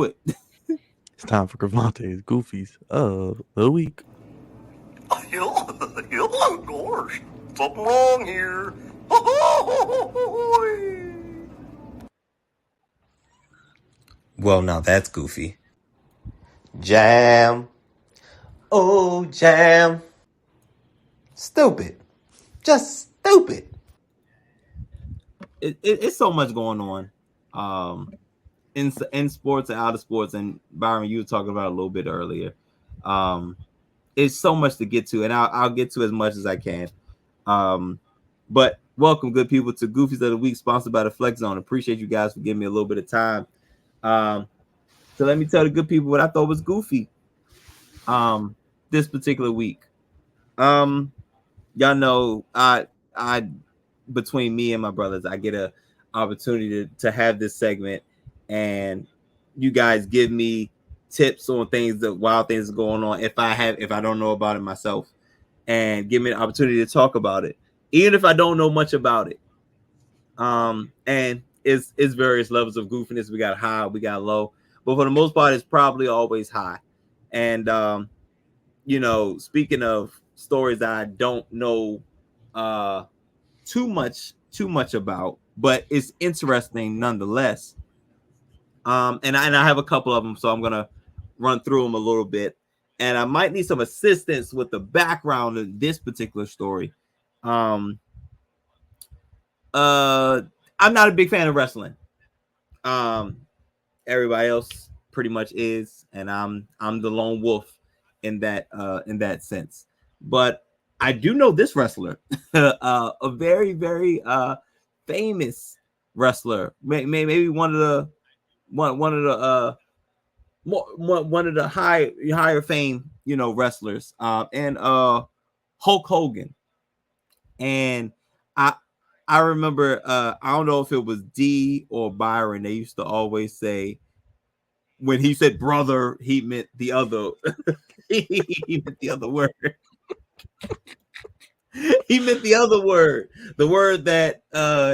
it. It's time for Gravante's Goofies of the Week. Of course. Something wrong here. Well, now that's goofy. Jam. Oh, jam. Stupid. Just stupid. It's so much going on. In sports and out of sports, and Byron, you were talking about it a little bit earlier. It's so much to get to, and I'll get to as much as I can. But welcome, good people, to Goofies of the Week, sponsored by the Flex Zone. Appreciate you guys for giving me a little bit of time. So let me tell the good people what I thought was goofy. This particular week. Y'all know I between me and my brothers, I get a opportunity to have this segment, and you guys give me tips on things, that wild things going on if I don't know about it myself, and give me an opportunity to talk about it, even if I don't know much about it. And it's various levels of goofiness. We got high, we got low, but for the most part, it's probably always high. And speaking of stories that I don't know too much about, but it's interesting nonetheless. And I have a couple of them, so I'm gonna run through them a little bit, and I might need some assistance with the background of this particular story. I'm not a big fan of wrestling. Everybody else pretty much is, and I'm the lone wolf in that sense. But I do know this wrestler, a very very famous wrestler, maybe one of the higher fame wrestlers, and Hulk Hogan. And I remember, I don't know if it was D or Byron, they used to always say when he said brother, he meant the other. He meant the other word. He meant the other word, the word that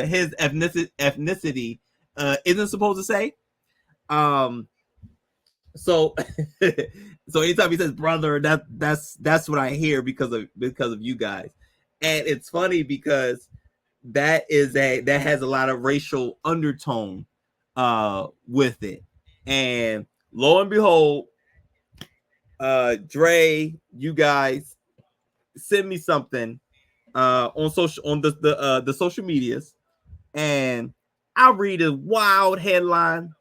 his ethnicity isn't supposed to say. So so anytime he says brother, that's what I hear because of you guys. And it's funny because that has a lot of racial undertone with it. And lo and behold, Dre, you guys send me something on the social medias, and I read a wild headline: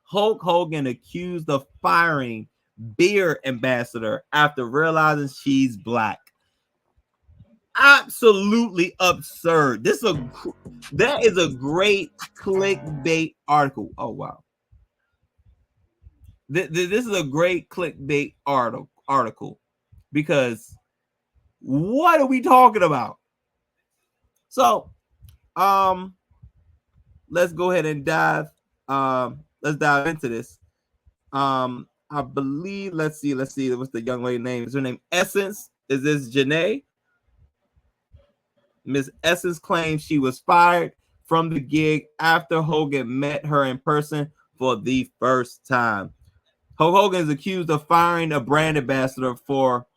Hulk Hogan accused of firing beer ambassador after realizing she's black. Absolutely absurd. That is a great clickbait article. Oh wow. This is a great clickbait article because what are we talking about? So, let's go ahead and let's dive into this. I believe, let's see, what's the young lady name? Is her name Essence? Is this Janae? Miss Essence claims she was fired from the gig after Hogan met her in person for the first time. Hulk Hogan is accused of firing a brand ambassador for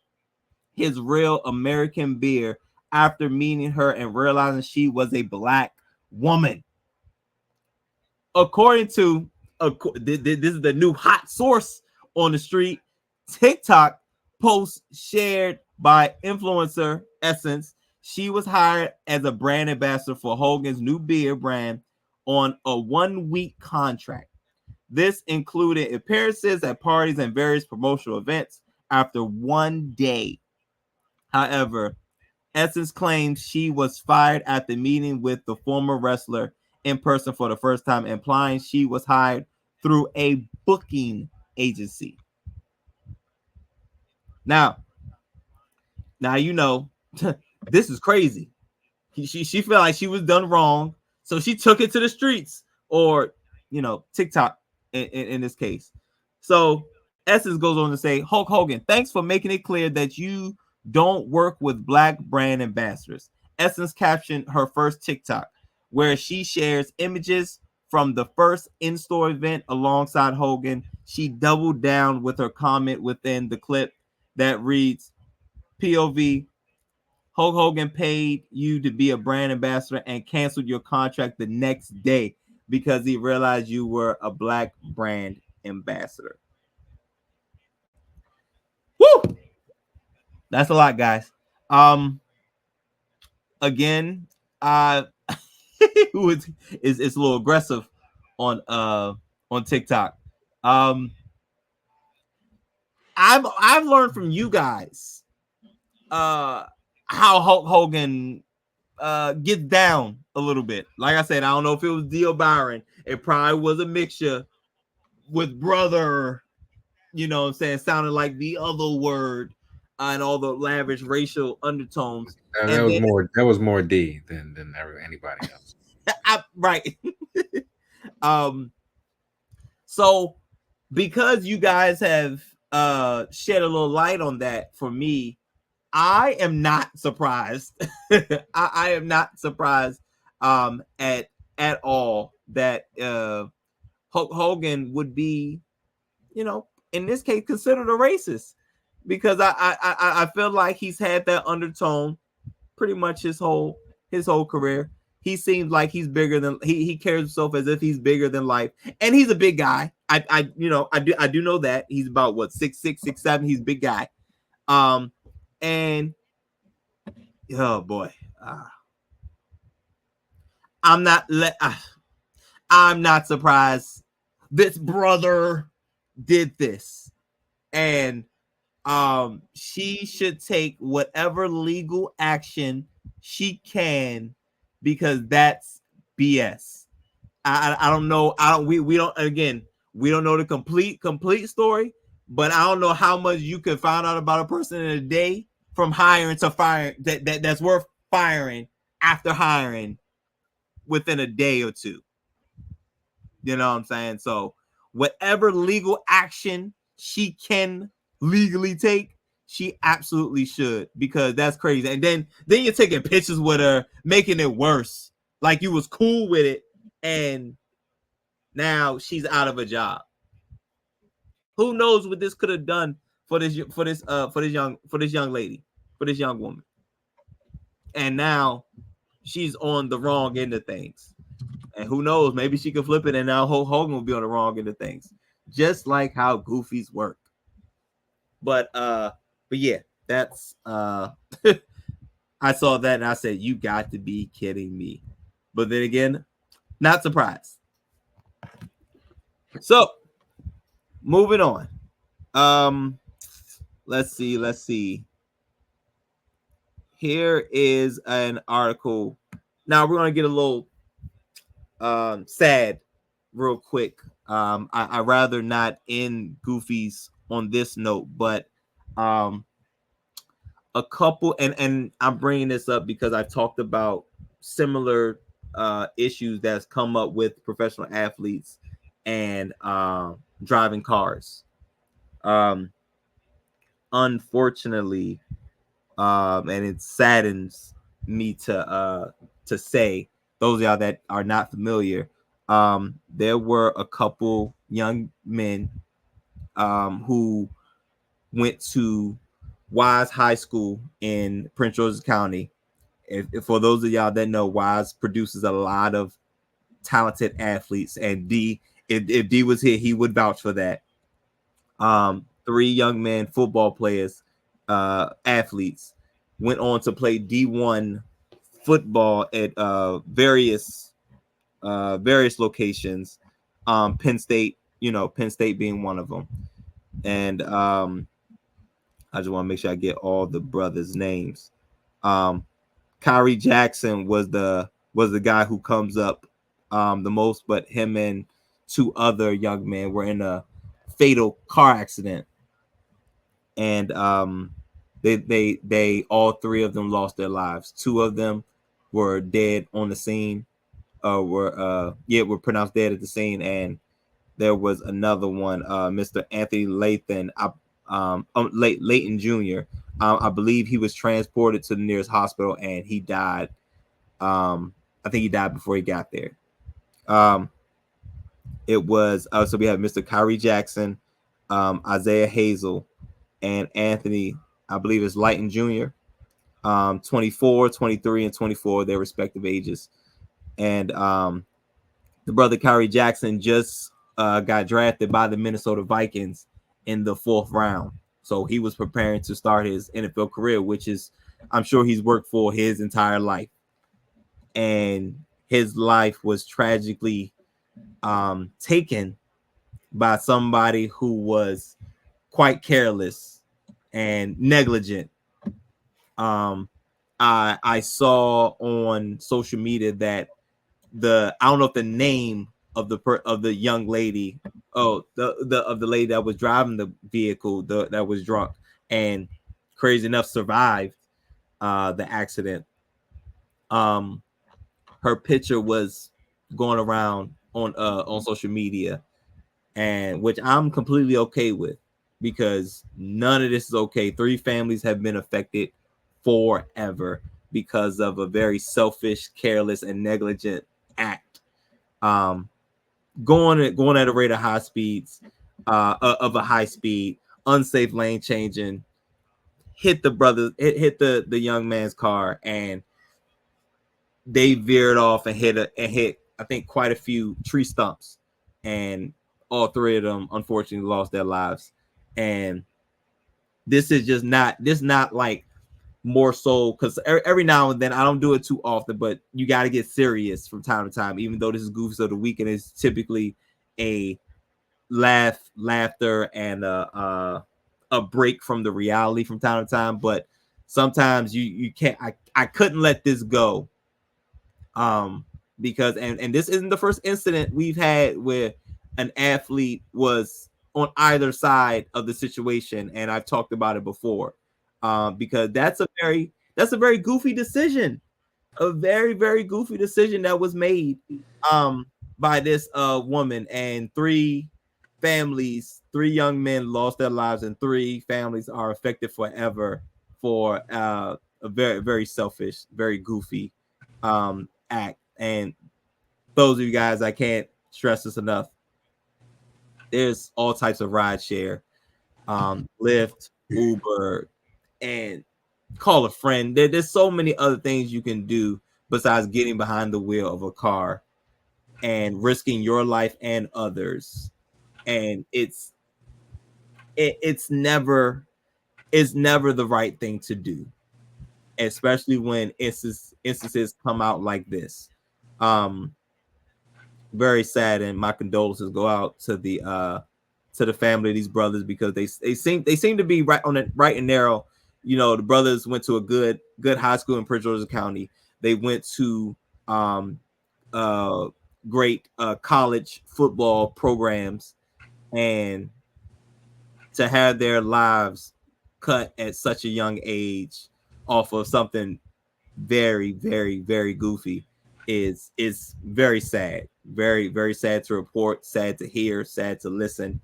his Real American beer after meeting her and realizing she was a black woman. According to this is the new hot source on the street, TikTok post shared by influencer Essence. She was hired as a brand ambassador for Hogan's new beer brand on a 1-week contract. This included appearances at parties and various promotional events after 1 day. However, Essence claims she was fired after meeting with the former wrestler in person for the first time, implying she was hired through a booking agency. Now this is crazy. She felt like she was done wrong, so she took it to the streets, or TikTok in this case. So Essence goes on to say, Hulk Hogan, thanks for making it clear that you don't work with black brand ambassadors. Essence captioned her first TikTok, where she shares images from the first in-store event alongside Hogan. She doubled down with her comment within the clip that reads, POV, Hulk Hogan paid you to be a brand ambassador and canceled your contract the next day because he realized you were a black brand ambassador. Woo! That's a lot, guys. Again, who is a little aggressive on TikTok. I've learned from you guys how Hulk Hogan gets down a little bit. Like I said, I don't know if it was Dio Byron. It probably was a mixture with brother, you know what I'm saying, sounding like the other word and all the lavish racial undertones. That was more D than anybody else. Right. So because you guys have shed a little light on that for me, I am not surprised. I am not surprised at all that Hulk Hogan would be, you know, in this case considered a racist, because I feel like he's had that undertone pretty much his whole career. He seems like he's bigger than he carries himself as if he's bigger than life, and he's a big guy. I do know that he's about what 6'6", 6'7". He's a big guy. And oh boy, I'm not surprised this brother did this, and she should take whatever legal action she can, because that's BS. I don't know. We don't know the complete story, but I don't know how much you can find out about a person in a day from hiring to firing that's worth firing after hiring within a day or two. You know what I'm saying? So whatever legal action she can legally take, she absolutely should, because that's crazy. And then you're taking pictures with her, making it worse. Like you was cool with it, and now she's out of a job. Who knows what this could have done for this young lady, for this young woman. And now she's on the wrong end of things. And who knows, maybe she could flip it and now Hulk Hogan will be on the wrong end of things. Just like how goofies work. But yeah, that's I saw that and I said, you got to be kidding me. But then again, not surprised. So moving on. Let's see. Here is an article. Now we're gonna get a little sad real quick. I rather not end Goofies on this note, but a couple, and I'm bringing this up because I talked about similar issues that's come up with professional athletes and driving cars. Unfortunately, and it saddens me to say, those of y'all that are not familiar, there were a couple young men who went to Wise High School in Prince George's County. If for those of y'all that know, Wise produces a lot of talented athletes, and D, if D was here, he would vouch for that. 3 young men, football players, athletes, went on to play D1 football at various locations. Penn State being one of them. And I just want to make sure I get all the brothers' names. Kyrie Jackson was the guy who comes up the most, but him and 2 other young men were in a fatal car accident, and they all 3 of them lost their lives. 2 of them were dead on the scene, were pronounced dead at the scene, and there was another one, Mr. Anthony Layton, Layton Jr. I believe he was transported to the nearest hospital and he died. I think he died before he got there. It was so we have Mr. Kyrie Jackson, Isaiah Hazel, and Anthony, I believe it's Lighton Jr. 24, 23, and 24, their respective ages. And the brother Kyrie Jackson just got drafted by the Minnesota Vikings in the 4th round. So he was preparing to start his NFL career, which is, I'm sure he's worked for his entire life. And his life was tragically taken by somebody who was quite careless and negligent. I saw on social media that I don't know if the name of the young lady, of the lady that was driving the vehicle that was drunk and crazy enough survived the accident. Her picture was going around on social media, and which I'm completely okay with, because none of this is okay. 3 families have been affected forever because of a very selfish, careless, and negligent act. Going at a rate of high speeds, of a high speed, unsafe lane changing, hit the young man's car, and they veered off and hit I think quite a few tree stumps, and all 3 of them unfortunately lost their lives. And this is just not like, more so, because every now and then, I don't do it too often, but you got to get serious from time to time, even though this is Goofies of the Week and it's typically a laughter and a break from the reality from time to time. But sometimes you can't. I couldn't let this go, because and this isn't the first incident we've had where an athlete was on either side of the situation, and I've talked about it before. Because that's a very goofy decision, a very, very goofy decision that was made by this woman, and 3 young men lost their lives, and 3 families are affected forever for a very, very selfish, very goofy act. And those of you guys, I can't stress this enough. There's all types of ride share, Lyft, Uber, and call a friend. There's so many other things you can do besides getting behind the wheel of a car and risking your life and others. And it's never the right thing to do, especially when instances come out like this. Very sad, and my condolences go out to the family of these brothers, because they seem to be right and narrow. You know, the brothers went to a good high school in Prince George's County. They went to great college football programs, and to have their lives cut at such a young age off of something very, very, very goofy is very sad. Very, very sad to report, sad to hear, sad to listen,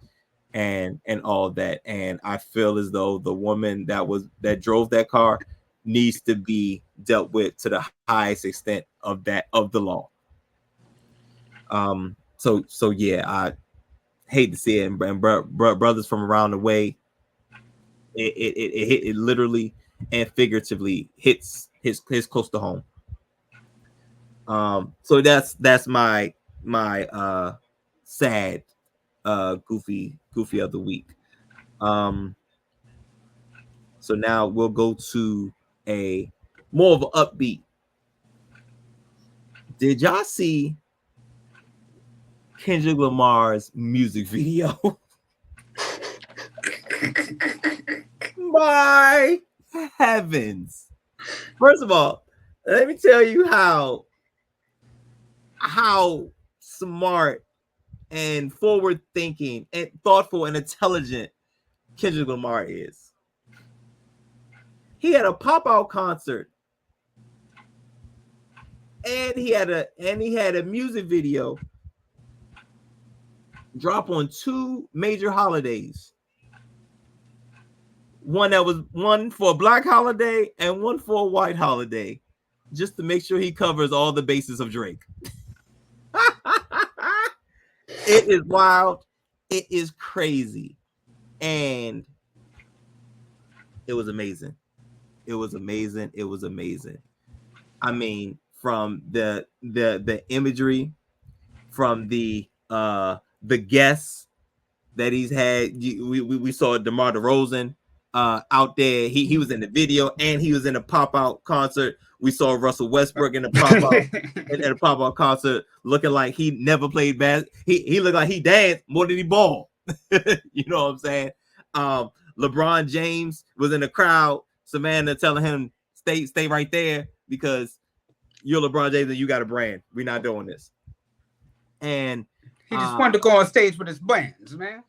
and all that. And I feel as though the woman that drove that car needs to be dealt with to the highest extent of the law. So yeah, I hate to see it, and brothers from around the way, it literally and figuratively hits close to home. So that's my sad goofy of the week. So now we'll go to a more of an upbeat. Did y'all see Kendrick Lamar's music video? My heavens. First of all, let me tell you how smart and forward thinking and thoughtful and intelligent Kendrick Lamar is. He had a pop-out concert, and he had a music video drop on 2 major holidays. One for a black holiday and one for a white holiday, just to make sure he covers all the bases of Drake. It is wild. It is crazy. And it was amazing. It was amazing. It was amazing. I mean, from the imagery, from the guests that he's had. We saw DeMar DeRozan out there. He was in the video and he was in a pop-out concert. We saw Russell Westbrook in a pop-out in a pop-out concert looking like he never played basketball. He looked like he danced more than he ball. You know what I'm saying? LeBron James was in the crowd, Savannah telling him stay right there because you're LeBron James and you got a brand. We're not doing this. And he just wanted to go on stage with his brands, man.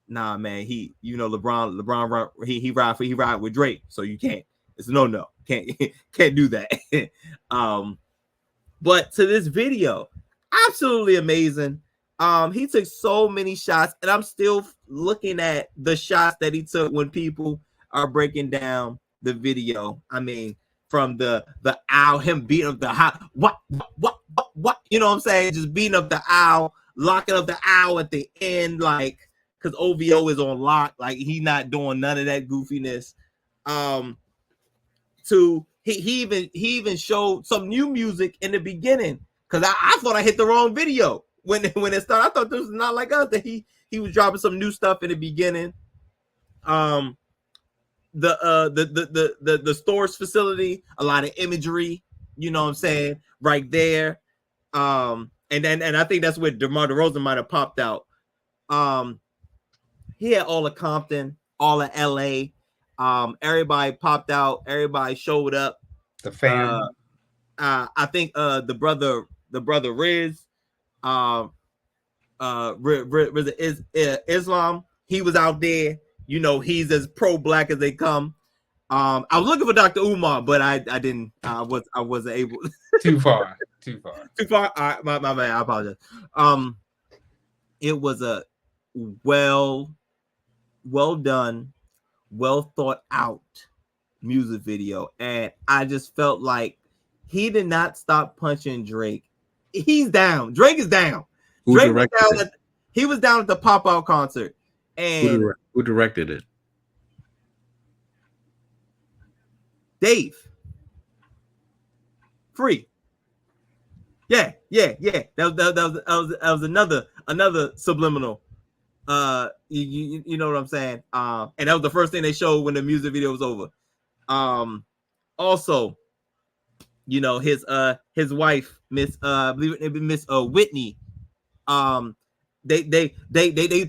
Nah, man. LeBron he ride with Drake, so you can't. It's no. Can't do that. But to this video, absolutely amazing. He took so many shots, and I'm still looking at the shots that he took when people are breaking down the video. I mean, from the owl, him beating up the what, you know what I'm saying? Just beating up the owl, locking up the owl at the end, like, because OVO is on lock, like he not doing none of that goofiness. He even showed some new music in the beginning, because I thought I hit the wrong video when it started. I thought this was not like us, that he was dropping some new stuff in the beginning. The stores facility, a lot of imagery, you know what I'm saying, right there. And I think that's where DeMar DeRozan might have popped out. He had all of Compton, all of LA. Everybody popped out, everybody showed up. The fan. I think the brother Riz, Islam, he was out there. You know, he's as pro-black as they come. I was looking for Dr. Umar, but I didn't. I wasn't able. Too far. Too far. All right, my man. I apologize. It was a well done, well thought out music video, and I just felt like he did not stop punching Drake. He's down. Drake is down. Who Drake was directed down. He was down at the pop-out concert. And who directed it? Dave. Free. Yeah. That was another subliminal. You know what I'm saying? And that was the first thing they showed when the music video was over. Also, you know, his wife, Miss Whitney. They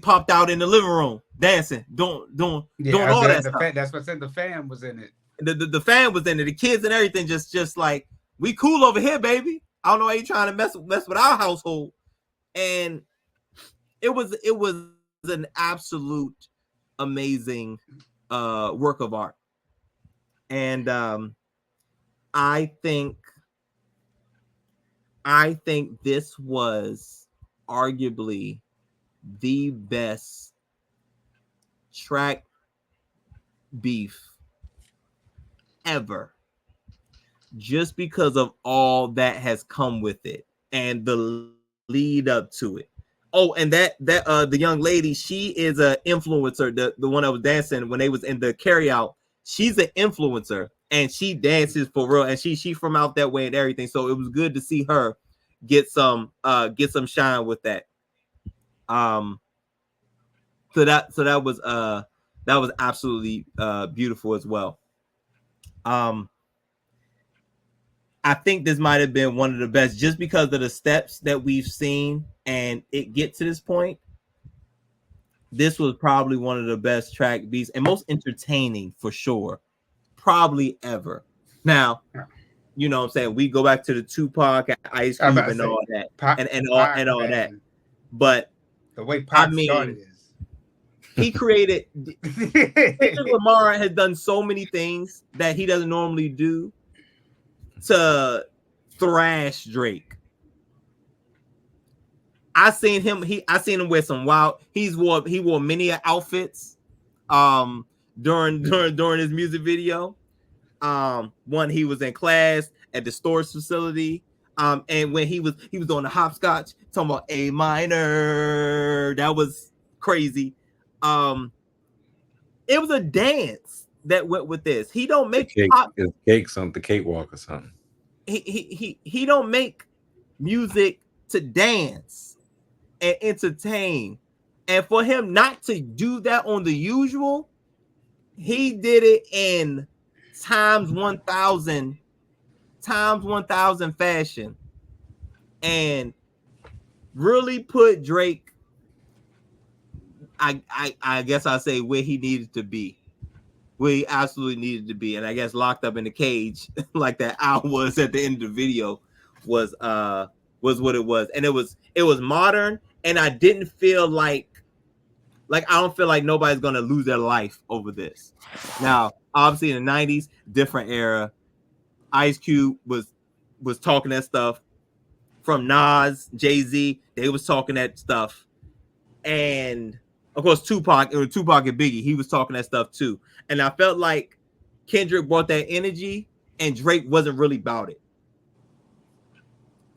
popped out in the living room dancing, doing all that stuff. That's what I said. The fan was in it. The fan was in it. The kids and everything just like, we cool over here, baby. I don't know why you trying to mess with our household. And it was an absolute amazing work of art. And I think this was arguably the best track beef ever, just because of all that has come with it and the lead up to it. Oh, and that the young lady, she is an influencer, the one that was dancing when they was in the carryout. She's an influencer and she dances for real, and she from out that way and everything. So it was good to see her get some shine with that. So that was absolutely beautiful as well. I think this might have been one of the best, just because of the steps that we've seen and it get to this point. This was probably one of the best track beats and most entertaining for sure, probably ever. Now, you know what I'm saying, we go back to the Tupac, Ice Cube, and all that, and all that. But the way Pac started is he created. Lamar has done so many things that he doesn't normally do to thrash Drake. I seen him wear some wild. He wore many outfits during his music video. One, he was in class at the stores facility. And when he was doing the hopscotch, talking about A minor, that was crazy. It was a dance that went with this. He don't make pop. The cakewalk or something. He don't make music to dance and entertain. And for him not to do that on the usual, he did it in times 1,000 fashion and really put Drake, I guess I'll say, where he needed to be, where he absolutely needed to be. And I guess locked up in the cage like that owl was at the end of the video was what it was. And it was modern, and I didn't feel like I don't feel like nobody's gonna lose their life over this. Now, obviously in the 90s, different era. Ice Cube was talking that stuff. From Nas, Jay-Z, they was talking that stuff. And of course, Tupac and Biggie, he was talking that stuff too. And I felt like Kendrick brought that energy and Drake wasn't really about it.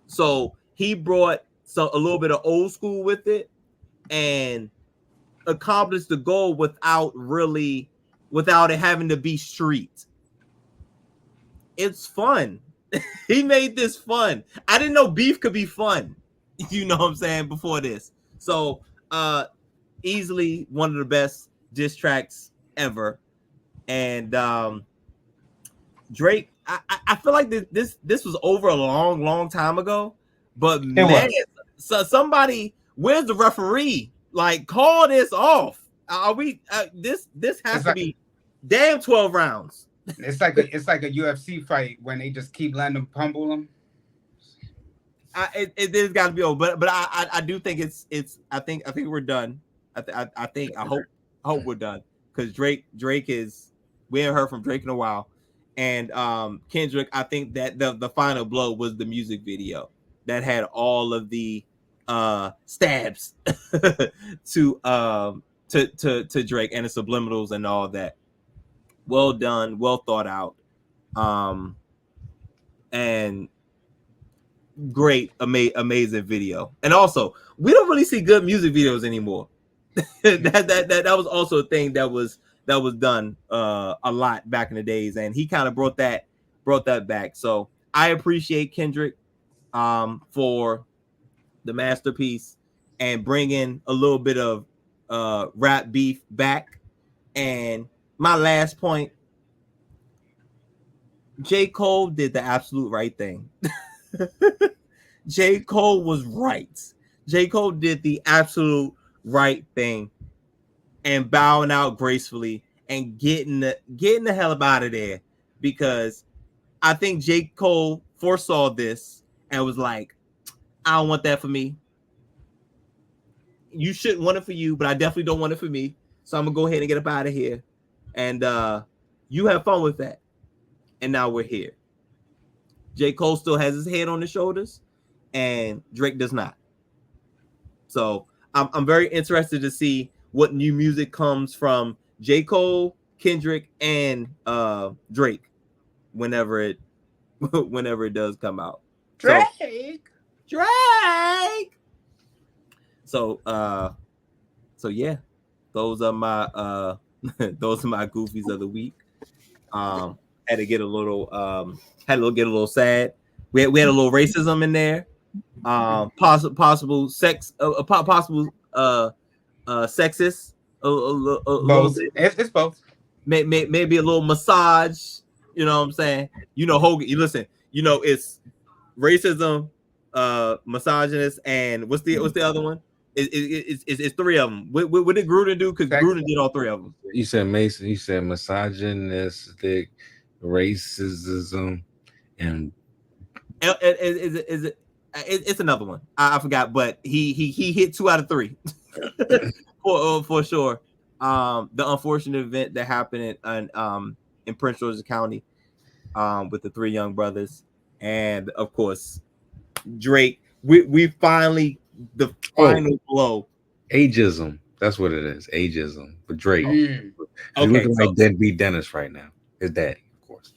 So he brought a little bit of old school with it and accomplished the goal without it having to be street. It's fun. He made this fun. I didn't know beef could be fun. You know what I'm saying? Before this. So easily one of the best diss tracks ever. And Drake, I feel like this was over a long time ago. But man, so somebody, where's the referee? Like, call this off. Are we this has to be damn 12 rounds. It's like a UFC fight when they just keep letting them pummel them. There's got to be over, but I do think it's I think we're done. I hope we're done because Drake is, we haven't heard from Drake in a while, and Kendrick, I think that the final blow was the music video that had all of the stabs to Drake and the subliminals and all that. Well done, well thought out, and great, amazing video. And also, we don't really see good music videos anymore. that was also a thing that was done a lot back in the days, and he kind of brought that back. So I appreciate Kendrick for the masterpiece and bringing a little bit of rap beef back. And my last point, J. Cole did the absolute right thing. J. Cole was right. J. Cole did the absolute right thing and bowing out gracefully and getting the hell up out of there, because I think J. Cole foresaw this and was like, I don't want that for me. You shouldn't want it for you, but I definitely don't want it for me. So I'm gonna go ahead and get up out of here. And you have fun with that. And now we're here. J. Cole still has his head on his shoulders, and Drake does not. So I'm very interested to see what new music comes from J. Cole, Kendrick, and Drake whenever it does come out. Drake. So yeah, those are my goofies of the week. Had to get a little sad. We had a little racism in there. Possible sex, possible sexist. Both. It's both. Maybe a little massage. You know what I'm saying? You know, Hogan. You listen. You know, it's racism, misogynist, and what's the other one? It's three of them. What did Gruden do? Because Gruden did all three of them. You said Mason. You said misogynistic, racism, and it's another one. I forgot, but he hit 2 out of 3 for sure. The unfortunate event that happened in Prince George's County with the 3 young brothers, and of course Drake. We finally, the final blow. Ageism. That's what it is. Ageism for Drake. Okay, looking like deadbeat Dennis right now. His daddy, of course.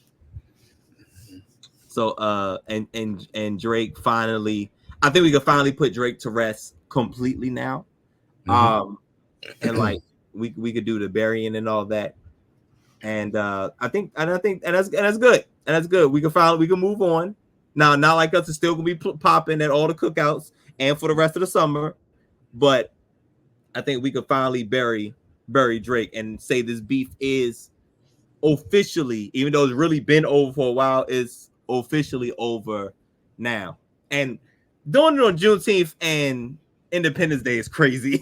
So and Drake finally, I think we could finally put Drake to rest completely now. And like we could do the burying and all that. And I think that's good. And that's good. We can move on. Now, not like us is still gonna be popping at all the cookouts and for the rest of the summer, but I think we could finally bury Drake and say this beef is officially, even though it's really been over for a while, is officially over now. And doing it on Juneteenth and Independence Day is crazy.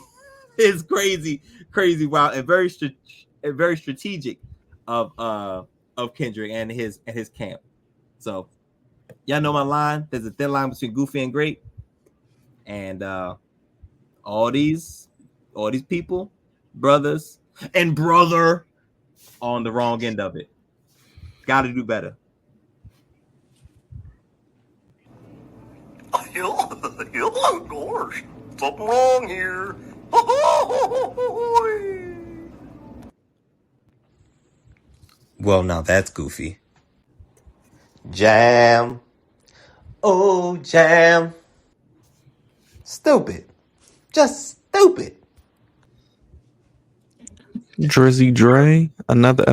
It's crazy, wild, and very strategic of Kendrick and his camp. So y'all know my line. There's a thin line between goofy and great, and all these people, brothers and brother, on the wrong end of it. Got to do better. Gosh, something wrong here. Well, now that's goofy. Jam. Oh, jam. Stupid. Just stupid. Drizzy Dre, another